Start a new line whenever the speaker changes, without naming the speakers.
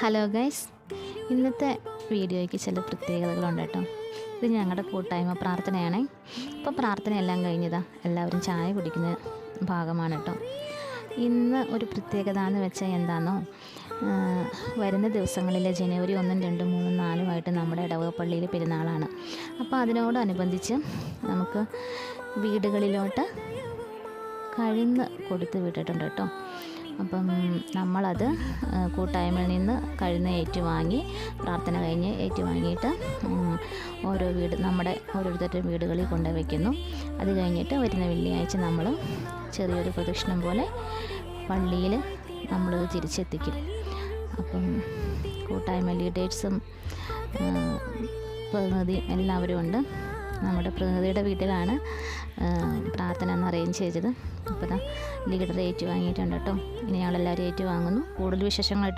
Hello guys, ഇന്നത്തെ വീഡിയോയ്ക്ക് ചില പ്രത്യേകതകളുണ്ട് കേട്ടോ. ഇത് ഞങ്ങളുടെ കൂട്ടായ്മ പ്രാർത്ഥനയാണേ. ഇപ്പോൾ പ്രാർത്ഥനയെല്ലാം കഴിഞ്ഞതാ, എല്ലാവരും ചായ കുടിക്കുന്ന ഭാഗമാണ് കേട്ടോ. ഇന്ന് ഒരു പ്രത്യേകത എന്ന് വെച്ചാൽ എന്താണെന്നോ, വരുന്ന ദിവസങ്ങളിൽ ജനുവരി 1, 2, 3, 4 നമ്മുടെ ഇടവക പള്ളിയിൽ പെരുന്നാളാണ്. അപ്പോൾ അതിനോടനുബന്ധിച്ച് നമുക്ക് വീടുകളിലോട്ട് കഴുന്ന് കൊടുത്ത് വിട്ടിട്ടുണ്ട് കേട്ടോ. അപ്പം നമ്മളത് കൂട്ടായ്മയിൽ നിന്ന് കഴുന്ന് ഏറ്റുവാങ്ങി, പ്രാർത്ഥന കഴിഞ്ഞ് ഏറ്റുവാങ്ങിയിട്ട് നമ്മുടെ ഓരോരുത്തരുടെ വീടുകളിൽ കൊണ്ടു വയ്ക്കുന്നു. അത് കഴിഞ്ഞിട്ട് വരുന്ന വെള്ളിയാഴ്ച നമ്മൾ ചെറിയൊരു പ്രദക്ഷിണം പോലെ പള്ളിയിൽ നമ്മൾ തിരിച്ചെത്തിക്കും. അപ്പം കൂട്ടായ്മ ലീഡേഴ്സും പ്രതിനിധി എല്ലാവരും ഉണ്ട്. നമ്മുടെ പ്രതിനിധിയുടെ വീട്ടിലാണ് പ്രാർത്ഥന എന്ന് അറേഞ്ച് ചെയ്തത്. അപ്പോൾ ലീഡർ ഏറ്റുവാങ്ങിയിട്ടുണ്ട് കേട്ടോ. ഇനി ഞങ്ങളെല്ലാവരും ഏറ്റുവാങ്ങുന്നു. കൂടുതൽ വിശേഷങ്ങളായിട്ട്